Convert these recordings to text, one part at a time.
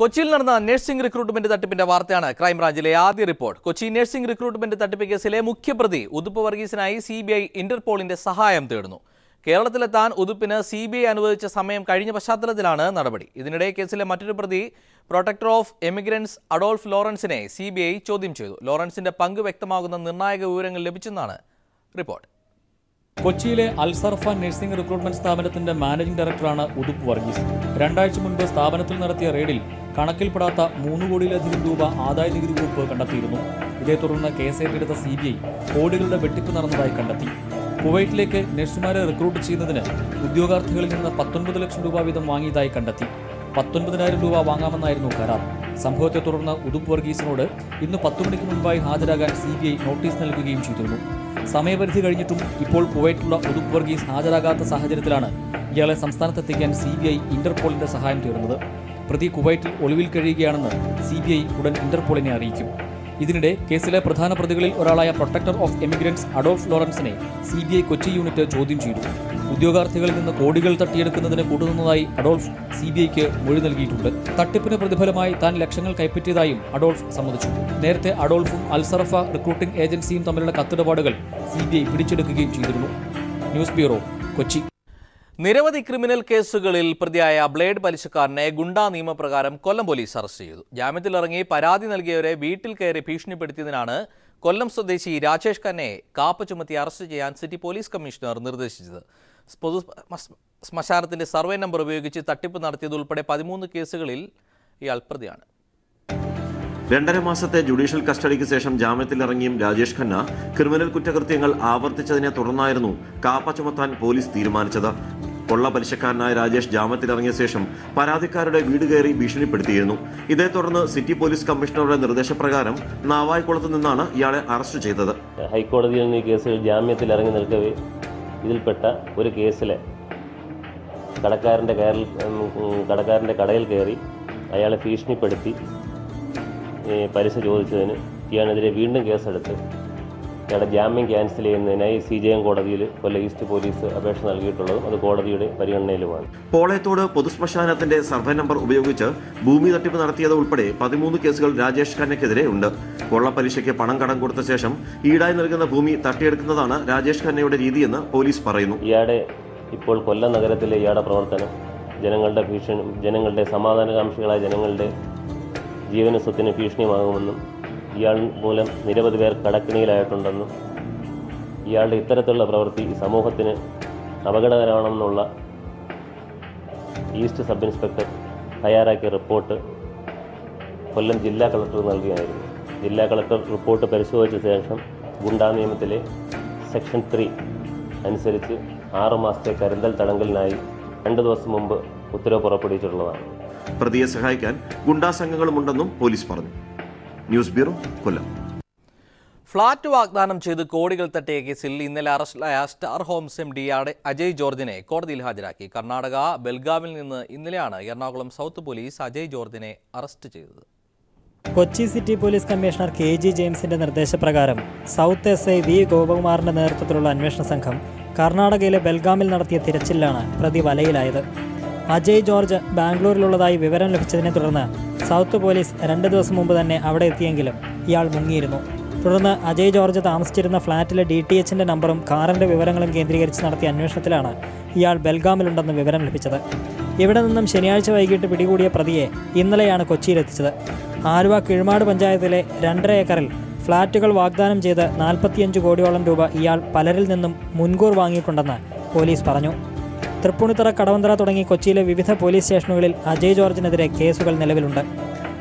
കൊച്ചിയിൽ നടന്ന nursing recruitment തട്ടിപ്പിന്റെ വാർത്തയാണ് ക്രൈംബ്രാഞ്ചിലെ ആദ്യ റിപ്പോർട്ട്. കൊച്ചി നഴ്സിംഗ് റിക്രൂട്ട്മെന്റ് തട്ടിപ്പ് കേസിലെ മുഖ്യപ്രതി ഉതുപ്പ് വർഗീസിനായി CBI ഇന്റർപോളിന്റെ സഹായം തേടുന്നു. കേരളത്തിലെത്താൻ ഉതുപ്പിന് CBI അനുവദിച്ച സമയം കഴിഞ്ഞ പശ്ചാത്തലത്തിലാണ് നടപടി. ഇതിനിടെ കേസിലെ മറ്റൊരു പ്രതി പ്രൊട്ടക്ടർ ഓഫ് എമിഗ്രൻസ് അഡോൾഫ് ലോറൻസിനെ CBI ചോദ്യം ചെയ്തു. ലോറൻസിന്റെ പങ്ക് വ്യക്തമാകുന്ന നിർണായക വിവരങ്ങൾ ലഭിച്ചെന്നാണ് റിപ്പോർട്ട്. കൊച്ചിയിലെ അൽസർഫ നഴ്സിംഗ് റിക്രൂട്ട്മെന്റ് സ്ഥാപനത്തിന്റെ മാനേജിംഗ് ഡയറക്ടറാണ് ഉതുപ്പ് വർഗീസ്. 2 ആഴ്ച മുൻപ് സ്ഥാപനത്തിൽ നടത്തിയ റെയ്ഡിൽ കണക്കിൽപ്പെടാത്ത 3 കോടിയിലധികം രൂപ ആദായ നികുതി വകുപ്പ് കണ്ടെത്തിയിരുന്നു. ഇതേ തുടർന്ന് കേസേറ്റെടുത്ത CBI കോടികളുടെ വെട്ടിപ്പ് നടന്നതായി കണ്ടെത്തി. കുവൈറ്റിലേക്ക് നഴ്സുമാരെ റിക്രൂട്ട് ചെയ്യുന്നതിന് ഉദ്യോഗാർത്ഥികളിൽ നിന്ന് 19 ലക്ഷം രൂപ വീതം വാങ്ങിയതായി കണ്ടെത്തി. 19,000 രൂപ വാങ്ങാമെന്നായിരുന്നു കരാർ. സംഭവത്തെ തുടർന്ന് ഉതുപ്പ് വർഗീസിനോട് ഇന്ന് 10 മണിക്ക് മുൻപായി ഹാജരാകാൻ CBI നോട്ടീസ് നൽകുകയും ചെയ്തിരുന്നു. സമയപരിധി കഴിഞ്ഞിട്ടും ഇപ്പോൾ കുവൈറ്റിലുള്ള ഉതുപ്പ് വർഗീസ് ഹാജരാകാത്ത സാഹചര്യത്തിലാണ് ഇയാളെ സംസ്ഥാനത്തെത്തിക്കാൻ CBI ഇന്റർപോളിന്റെ സഹായം തേടുന്നത്. പ്രതി കുവൈറ്റിൽ ഒളിവിൽ കഴിയുകയാണെന്ന് CBI ഉടൻ ഇന്റർപോളിനെ അറിയിക്കും. ഇതിനിടെ കേസിലെ പ്രധാന പ്രതികളിൽ ഒരാളായ പ്രൊട്ടക്ടർ ഓഫ് എമിഗ്രൻസ് അഡോൾഫ് ലോറൻസിനെ CBI കൊച്ചി യൂണിറ്റ് ചോദ്യം ചെയ്തു. ഉദ്യോഗാർത്ഥികളിൽ നിന്ന് കോടികൾ തട്ടിയെടുക്കുന്നതിന് കൂട്ടുനിന്നതായി അഡോൾഫ് CBIക്ക് മൊഴി നൽകിയിട്ടുണ്ട്. തട്ടിപ്പിന് പ്രതിഫലമായി താൻ ലക്ഷങ്ങൾ കൈപ്പറ്റിയതായും അഡോൾഫ് സമ്മതിച്ചു. നേരത്തെ അഡോൾഫും അൽസറഫ റിക്രൂട്ടിംഗ് ഏജൻസിയും തമ്മിലുള്ള കത്തിടപാടുകൾ CBI പിടിച്ചെടുക്കുകയും ചെയ്തിരുന്നു. News bureau, Kochi. നിരവധി ക്രിമിനൽ കേസുകളിൽ പ്രതിയായ ബ്ലേഡ് പലിശക്കാരനെ ഗുണ്ടാ നിയമപ്രകാരം കൊല്ലം പോലീസ് അറസ്റ്റ് ചെയ്തു. ജാമ്യത്തിലിറങ്ങി പരാതി നൽകിയവരെ വീട്ടിൽ കയറി ഭീഷണിപ്പെടുത്തിയതിനാണ് കൊല്ലം സ്വദേശി രാജേഷ് ഖന്നയെ കാപ്പ ചുമത്തി അറസ്റ്റ് ചെയ്യാൻ സിറ്റി പോലീസ് കമ്മീഷണർ നിർദ്ദേശിച്ചത്. പൊതു ശ്മശാനത്തിന്റെ സർവേ നമ്പർ ഉപയോഗിച്ച് തട്ടിപ്പ് നടത്തിയതുൾപ്പെടെ 13 കേസുകളിൽ ഇയാൾ പ്രതിയാണ്. 2.5 മാസത്തെ ജുഡീഷ്യൽ കസ്റ്റഡിക്ക് ശേഷം ജാമ്യത്തിലിറങ്ങിയും രാജേഷ് ഖന്ന ക്രിമിനൽ കുറ്റകൃത്യങ്ങൾ ആവർത്തിച്ചതിനെ തുടർന്നായിരുന്നു കാപ്പ ചുമത്താൻ പോലീസ് തീരുമാനിച്ചത്. കൊള്ള പലിശക്കാരനായ രാജേഷ് ജാമ്യത്തിലിറങ്ങിയ ശേഷം പരാതിക്കാരുടെ വീട് കയറി ഭീഷണിപ്പെടുത്തിയിരുന്നു. ഇതേ തുടർന്ന് സിറ്റി പോലീസ് കമ്മീഷണറുടെ നിർദ്ദേശപ്രകാരം നാവായിക്കുളത്ത് നിന്നാണ് ഇയാളെ അറസ്റ്റ് ചെയ്തത്. ഹൈക്കോടതിയിൽ നിന്ന് ഈ കേസിൽ ജാമ്യത്തിൽ ഇറങ്ങി നിൽക്കവേ ഇതിൽപ്പെട്ട ഒരു കേസിലെ കടക്കാരൻ്റെ കടയിൽ കയറി അയാളെ ഭീഷണിപ്പെടുത്തി പലിശ ചോദിച്ചതിന് ഇയാളെതിരെ വീണ്ടും കേസെടുത്ത് ഇയാളുടെ ജാമ്യം ക്യാൻസൽ ചെയ്യുന്നതിനായി CJM കോടതിയിൽ കൊല്ലം ഈസ്റ്റ് പോലീസ് അപേക്ഷ നൽകിയിട്ടുള്ളതും അത് കോടതിയുടെ പരിഗണനയിലുമാണ്. പോളയത്തോട് പൊതുശ്മശാനത്തിന്റെ സർവേ നമ്പർ ഉപയോഗിച്ച് ഭൂമി തട്ടിപ്പ് നടത്തിയത് ഉൾപ്പെടെ 13 കേസുകൾ രാജേഷ് ഖന്നയ്ക്കെതിരെ ഉണ്ട്. കൊള്ളപ്പലിശയ്ക്ക് പണം കടം കൊടുത്ത ശേഷം ഈടായി നൽകുന്ന ഭൂമി തട്ടിയെടുക്കുന്നതാണ് രാജേഷ് ഖന്നയുടെ രീതിയെന്ന് പോലീസ് പറയുന്നു. ഇയാളുടെ ഇപ്പോൾ കൊല്ലം നഗരത്തിലെ ഇയാളുടെ പ്രവർത്തനം ജനങ്ങളുടെ സമാധാനകാംക്ഷികളായ ജനങ്ങളുടെ ജീവന സ്വത്തിന് ഭീഷണിയാകുമെന്നും ഇയാൾ മൂലം നിരവധി പേർ കടക്കിണിയിലായിട്ടുണ്ടെന്നും ഇയാളുടെ ഇത്തരത്തിലുള്ള പ്രവൃത്തി സമൂഹത്തിന് അപകടകരമാണെന്നുള്ള ഈസ്റ്റ് സബ് ഇൻസ്പെക്ടർ തയ്യാറാക്കിയ റിപ്പോർട്ട് കൊല്ലം ജില്ലാ കളക്ടർ നൽകിയായിരുന്നു. ജില്ലാ കളക്ടർ റിപ്പോർട്ട് പരിശോധിച്ച ശേഷം ഗുണ്ടാ നിയമത്തിലെ സെക്ഷൻ 3 അനുസരിച്ച് 6 മാസത്തെ കരുതൽ തടങ്കലിനായി 2 ദിവസം മുമ്പ് ഉത്തരവ് പുറപ്പെടുവിച്ചിട്ടുള്ളതാണ്. പ്രതിയെ സഹായിക്കാൻ ഗുണ്ടാ സംഘങ്ങളുമുണ്ടെന്നും പോലീസ് പറഞ്ഞു. ന്യൂസ് ബ്യൂറോ, കൊല്ലം. ഫ്ളാറ്റ് വാഗ്ദാനം ചെയ്ത് കോടികൾ തട്ടിയ കേസിൽ ഇന്നലെ അറസ്റ്റിലായ സ്റ്റാർ ഹോംസ് MD അജയ് ജോർജിനെ കോടതിയിൽ ഹാജരാക്കി. കർണാടക ബെൽഗാമിൽ നിന്ന് ഇന്നലെയാണ് എറണാകുളം സൗത്ത് പോലീസ് അജയ് ജോർജിനെ അറസ്റ്റ് ചെയ്തത്. Kochi city police commissioner KG ജെയിംസിന്റെ നിർദ്ദേശപ്രകാരം സൗത്ത് SI V ഗോപകുമാറിന്റെ നേതൃത്വത്തിലുള്ള അന്വേഷണ സംഘം കർണാടകയിലെ ബെൽഗാമിൽ നടത്തിയ തിരച്ചിലാണ് പ്രതി വലയിലായത്. അജയ് ജോർജ് ബാംഗ്ലൂരിലുള്ളതായി വിവരം ലഭിച്ചതിനെ തുടർന്ന് സൗത്ത് പോലീസ് 2 ദിവസം മുമ്പ് തന്നെ അവിടെ എത്തിയെങ്കിലും ഇയാൾ മുങ്ങിയിരുന്നു. തുടർന്ന് അജയ് ജോർജ് താമസിച്ചിരുന്ന ഫ്ളാറ്റിലെ DTHന്റെ നമ്പറും കാറിന്റെ വിവരങ്ങളും കേന്ദ്രീകരിച്ച് നടത്തിയ അന്വേഷണത്തിലാണ് ഇയാൾ ബെൽഗാമിലുണ്ടെന്ന് വിവരം ലഭിച്ചത്. ഇവിടെ നിന്നും ശനിയാഴ്ച വൈകിട്ട് പിടികൂടിയ പ്രതിയെ ഇന്നലെയാണ് കൊച്ചിയിലെത്തിച്ചത്. ആലുവ കിഴുമാട് പഞ്ചായത്തിലെ 2.5 ഏക്കറിൽ ഫ്ളാറ്റുകൾ വാഗ്ദാനം ചെയ്ത് 45 കോടിയോളം രൂപ ഇയാൾ പലരിൽ നിന്നും മുൻകൂർ വാങ്ങിയിട്ടുണ്ടെന്ന് പോലീസ് പറഞ്ഞു. തൃപ്പൂണിത്തുറ, കടവന്തറ തുടങ്ങി കൊച്ചിയിലെ വിവിധ പോലീസ് സ്റ്റേഷനുകളിൽ അജയ് ജോർജിനെതിരെ കേസുകൾ നിലവിലുണ്ട്.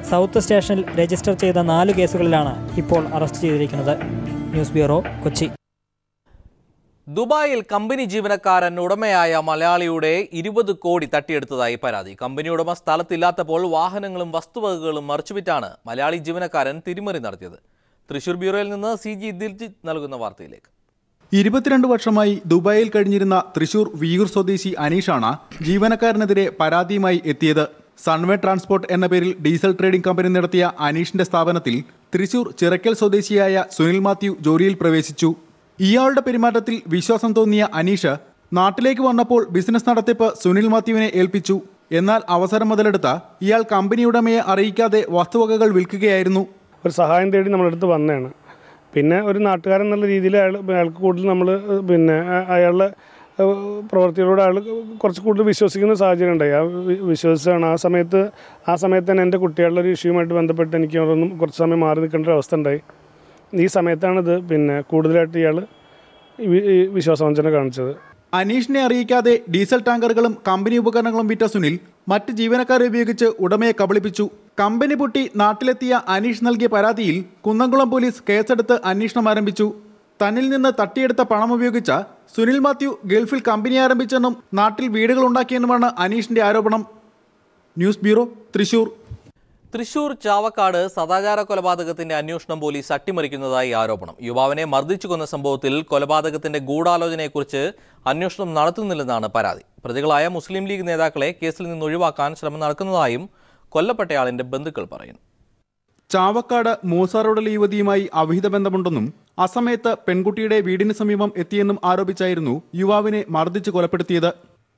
സൗത്ത് സ്റ്റേഷനിൽ രജിസ്റ്റർ ചെയ്ത 4 കേസുകളിലാണ് ഇപ്പോൾ അറസ്റ്റ് ചെയ്തിരിക്കുന്നത്. News bureau, Kochi. ദുബായിൽ കമ്പനി ജീവനക്കാരൻ ഉടമയായ മലയാളിയുടെ 20 കോടി തട്ടിയെടുത്തതായി പരാതി. കമ്പനി ഉടമ സ്ഥലത്തില്ലാത്തപ്പോൾ വാഹനങ്ങളും വസ്തുവകകളും മറിച്ചുവിറ്റാണ് മലയാളി ജീവനക്കാരൻ തിരിമറി നടത്തിയത്. തൃശൂർ ബ്യൂറോയിൽ നിന്ന് CG ദിൽജിത്ത് നൽകുന്ന വാർത്തയിലേക്ക്. 22 വർഷമായി ദുബായിൽ കഴിഞ്ഞിരുന്ന തൃശൂർ വിയൂർ സ്വദേശി അനീഷാണ് ജീവനക്കാരനെതിരെ പരാതിയുമായി എത്തിയത്. സൺവേ ട്രാൻസ്പോർട്ട് എന്ന പേരിൽ ഡീസൽ ട്രേഡിംഗ് കമ്പനി നടത്തിയ അനീഷിന്റെ സ്ഥാപനത്തിൽ തൃശൂർ ചിറക്കൽ സ്വദേശിയായ സുനിൽ മാത്യു ജോലിയിൽ പ്രവേശിച്ചു. ഇയാളുടെ പെരുമാറ്റത്തിൽ വിശ്വാസം തോന്നിയ അനീഷ് നാട്ടിലേക്ക് വന്നപ്പോൾ ബിസിനസ് നടത്തിപ്പ് സുനിൽ മാത്യുവിനെ ഏൽപ്പിച്ചു. എന്നാൽ അവസരം മുതലെടുത്ത ഇയാൾ കമ്പനി ഉടമയെ അറിയിക്കാതെ വസ്തുവകകൾ വിൽക്കുകയായിരുന്നു. ഒരു സഹായം തേടി നമ്മളടുത്ത് വന്നതാണ്. പിന്നെ ഒരു നാട്ടുകാരൻ എന്നുള്ള രീതിയിൽ അയാൾക്ക് കൂടുതൽ നമ്മൾ അയാളുടെ പ്രവൃത്തികളോട് അയാൾ കുറച്ച് കൂടുതൽ വിശ്വസിക്കുന്ന സാഹചര്യം ഉണ്ടായി. വിശ്വസിച്ചാണ് ആ സമയത്ത് തന്നെ എൻ്റെ കുട്ടികളുടെ ഒരു ഇഷ്യൂമായിട്ട് ബന്ധപ്പെട്ട് എനിക്ക് അതൊന്നും കുറച്ച് സമയം മാറി നിൽക്കേണ്ട ഒരു അവസ്ഥ ഉണ്ടായി. ഈ സമയത്താണിത് കൂടുതലായിട്ട് ഇയാൾ വിശ്വാസവഞ്ചന കാണിച്ചത്. അനീഷിനെ അറിയിക്കാതെ ഡീസൽ ടാങ്കറുകളും കമ്പനി ഉപകരണങ്ങളും വിറ്റ സുനിൽ മറ്റ് ജീവനക്കാരെ ഉപയോഗിച്ച് ഉടമയെ കബളിപ്പിച്ചു. കമ്പനി പൂട്ടി നാട്ടിലെത്തിയ അനീഷ് നൽകിയ പരാതിയിൽ കുന്നംകുളം പോലീസ് കേസെടുത്ത് അന്വേഷണം ആരംഭിച്ചു. തന്നിൽ നിന്ന് തട്ടിയെടുത്ത പണം ഉപയോഗിച്ച സുനിൽ മാത്യു ഗൾഫിൽ കമ്പനി ആരംഭിച്ചെന്നും നാട്ടിൽ വീടുകൾ ഉണ്ടാക്കിയെന്നുമാണ് അനീഷിന്റെ ആരോപണം. News bureau, Thrissur. തൃശൂർ ചാവക്കാട് സദാചാര കൊലപാതകത്തിന്റെ അന്വേഷണം പോലീസ് അട്ടിമറിക്കുന്നതായി ആരോപണം. യുവാവിനെ മർദ്ദിച്ചു കൊന്ന സംഭവത്തിൽ കൊലപാതകത്തിന്റെ ഗൂഢാലോചനയെക്കുറിച്ച് അന്വേഷണം നടത്തുന്നില്ലെന്നാണ് പരാതി. പ്രതികളായ മുസ്ലിം ലീഗ് നേതാക്കളെ കേസിൽ നിന്ന് ഒഴിവാക്കാൻ ശ്രമം നടക്കുന്നതായും കൊല്ലപ്പെട്ടയാളിന്റെ ബന്ധുക്കൾ പറയുന്നു. ചാവക്കാട് മൂസ റോഡിലെ യുവതിയുമായി അവിഹിത ബന്ധമുണ്ടെന്നും അസമയത്ത് പെൺകുട്ടിയുടെ വീടിന് സമീപം എത്തിയെന്നും ആരോപിച്ചായിരുന്നു യുവാവിനെ മർദ്ദിച്ച് കൊലപ്പെടുത്തിയത്.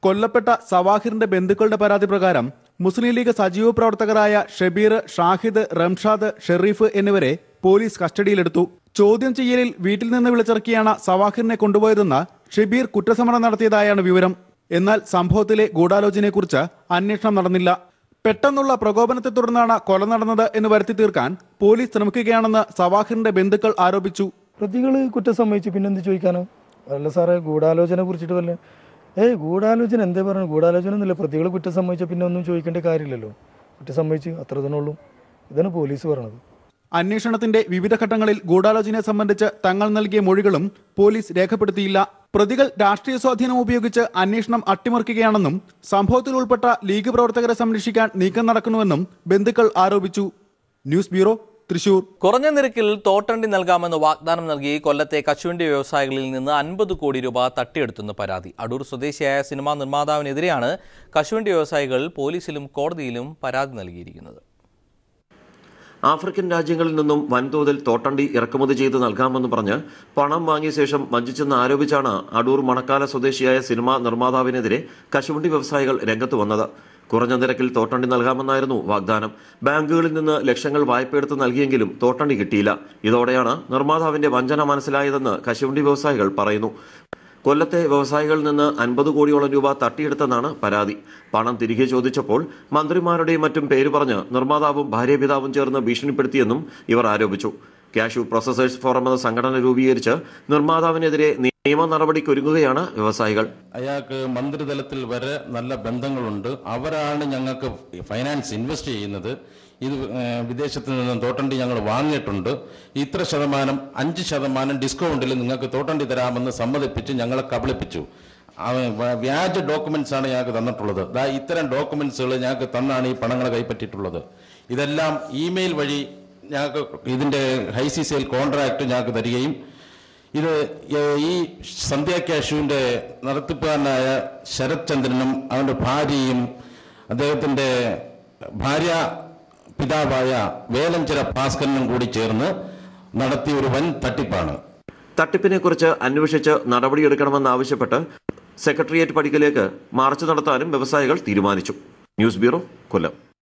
കൊല്ലപ്പെട്ട സവാഹിറിന്റെ ബന്ധുക്കളുടെ പരാതി പ്രകാരം മുസ്ലിം ലീഗ് സജീവ പ്രവർത്തകരായ ഷബീർ, ഷാഹിദ്, റംഷാദ്, ഷെറീഫ് എന്നിവരെ പോലീസ് കസ്റ്റഡിയിലെടുത്തു. ചോദ്യം ചെയ്യലിൽ വീട്ടിൽ നിന്ന് വിളിച്ചിറക്കിയാണ് സവാഹിറിനെ കൊണ്ടുപോയതെന്ന് ഷബീർ കുറ്റസമ്മതം നടത്തിയതായാണ് വിവരം. എന്നാൽ സംഭവത്തിലെ ഗൂഢാലോചനയെക്കുറിച്ച് അന്വേഷണം നടന്നില്ല. പെട്ടെന്നുള്ള പ്രകോപനത്തെ തുടർന്നാണ് കൊല നടന്നത് എന്ന് വരുത്തി തീർക്കാൻ പോലീസ് ശ്രമിക്കുകയാണെന്ന് സവാഹിറിന്റെ ബന്ധുക്കൾ ആരോപിച്ചു. പ്രതികൾ കുറ്റം സമ്മതിച്ചു, പിന്നെന്ത് ചോദിക്കാനോ? അല്ല സാറേ, ഗൂഢാലോചന കുറിച്ചിട്ട് വല്ല ഗൂഢാലോചന എന്തേ പറഞ്ഞു? ഗൂഢാലോചന ഒന്നുമില്ല. പ്രതികൾ കുറ്റം സമ്മതിച്ച പിന്നെ ഒന്നും ചോദിക്കേണ്ട കാര്യമില്ലല്ലോ. കുറ്റം സമ്മതിച്ച് അത്ര തന്നെ ഉള്ളൂ. ഇതാണ് പോലീസ് പറഞ്ഞത്. അന്വേഷണത്തിന്റെ വിവിധ ഘട്ടങ്ങളിൽ ഗൂഢാലോചനയെ സംബന്ധിച്ച് തങ്ങൾ നൽകിയ മൊഴികളും പോലീസ് രേഖപ്പെടുത്തിയില്ല. പ്രതികൾ രാഷ്ട്രീയ സ്വാധീനം ഉപയോഗിച്ച് അന്വേഷണം അട്ടിമറിക്കുകയാണെന്നും സംഭവത്തിൽ ഉൾപ്പെട്ട ലീഗ് പ്രവർത്തകരെ സംരക്ഷിക്കാൻ നീക്കം നടക്കുന്നുവെന്നും ബന്ധുക്കൾ ആരോപിച്ചു. News bureau, Thrissur. കുറഞ്ഞ നിരക്കിൽ തോട്ടണ്ടി നൽകാമെന്ന് വാഗ്ദാനം നൽകി കൊല്ലത്തെ കശുവണ്ടി വ്യവസായികളിൽ നിന്ന് 50 കോടി രൂപ തട്ടിയെടുത്തെന്ന് പരാതി. അടൂർ സ്വദേശിയായ സിനിമാ നിർമ്മാതാവിനെതിരെയാണ് കശുവണ്ടി വ്യവസായികൾ പോലീസിലും കോടതിയിലും പരാതി നൽകിയിരിക്കുന്നത്. ആഫ്രിക്കൻ രാജ്യങ്ങളിൽ നിന്നും വൻതോതിൽ തോട്ടണ്ടി ഇറക്കുമതി ചെയ്ത് നൽകാമെന്ന് പറഞ്ഞ് പണം വാങ്ങിയ ശേഷം വഞ്ചിച്ചെന്ന് ആരോപിച്ചാണ് അടൂർ മണക്കാല സ്വദേശിയായ സിനിമാ നിർമ്മാതാവിനെതിരെ കശുവണ്ടി വ്യവസായികൾ രംഗത്ത് വന്നത്. കുറഞ്ഞ നിരക്കിൽ തോട്ടണ്ടി നൽകാമെന്നായിരുന്നു വാഗ്ദാനം. ബാങ്കുകളിൽ നിന്ന് ലക്ഷങ്ങൾ വായ്പയെടുത്ത് നൽകിയെങ്കിലും തോട്ടണ്ടി കിട്ടിയില്ല. ഇതോടെയാണ് നിർമ്മാതാവിന്റെ വഞ്ചന മനസ്സിലായതെന്ന് കശുവണ്ടി വ്യവസായികൾ പറയുന്നു. കൊല്ലത്തെ വ്യവസായികളിൽ നിന്ന് 50 കോടിയോളം രൂപ തട്ടിയെടുത്തെന്നാണ് പരാതി. പണം തിരികെ ചോദിച്ചപ്പോൾ മന്ത്രിമാരുടെയും മറ്റും പേര് പറഞ്ഞ് നിർമ്മാതാവും ഭാര്യാപിതാവും ചേർന്ന് ഭീഷണിപ്പെടുത്തിയെന്നും ഇവർ ആരോപിച്ചു. കാഷ്യൂ പ്രോസസേഴ്സ് ഫോറം എന്ന സംഘടന രൂപീകരിച്ച് നിർമ്മാതാവിനെതിരെ നിയമ നടപടിക്കൊരുങ്ങുകയാണ് വ്യവസായികൾ. അയാൾക്ക് മന്ത്രിതലത്തിൽ വരെ നല്ല ബന്ധങ്ങളുണ്ട്. അവരാണ് ഞങ്ങൾക്ക് ഫൈനാൻസ് ഇൻവെസ്റ്റ് ചെയ്യുന്നത്. ഇത് വിദേശത്ത് നിന്നും തോട്ടണ്ടി ഞങ്ങൾ വാങ്ങിയിട്ടുണ്ട്. ഇത്ര ശതമാനം 5% ഡിസ്കൗണ്ടിൽ നിങ്ങൾക്ക് തോട്ടണ്ടി തരാമെന്ന് സമ്മതിപ്പിച്ച് ഞങ്ങളെ കബളിപ്പിച്ചു. വ്യാജ ഡോക്യുമെന്റ്സ് ആണ് ഞങ്ങൾക്ക് തന്നിട്ടുള്ളത്. ഇത്തരം ഡോക്യുമെന്റ്സുകൾ ഞങ്ങൾക്ക് തന്നാണ് ഈ പണങ്ങൾ കൈപ്പറ്റിയിട്ടുള്ളത്. ഇതെല്ലാം ഇമെയിൽ വഴി ഞങ്ങൾക്ക് ഇതിൻ്റെ ഹൈസി സെയിൽ കോൺട്രാക്ട് ഞങ്ങൾക്ക് തരികയും ഇത് ഈ സന്ധ്യ കാഷ്യൂവിൻ്റെ നടത്തിപ്പുകാരനായ ശരത് ചന്ദ്രനും അവൻ്റെ ഭാര്യയും അദ്ദേഹത്തിൻ്റെ ഭാര്യ പിതാവായ വേലഞ്ചിറ ഭാസ്കരനും കൂടി ചേർന്ന് നടത്തിയ ഒരു വൻ തട്ടിപ്പാണ്. തട്ടിപ്പിനെക്കുറിച്ച് അന്വേഷിച്ച് നടപടിയെടുക്കണമെന്നാവശ്യപ്പെട്ട് സെക്രട്ടേറിയറ്റ് പടിക്കലേക്ക് മാർച്ച് നടത്താനും വ്യവസായികൾ തീരുമാനിച്ചു. ന്യൂസ് ബ്യൂറോ, കൊല്ലം.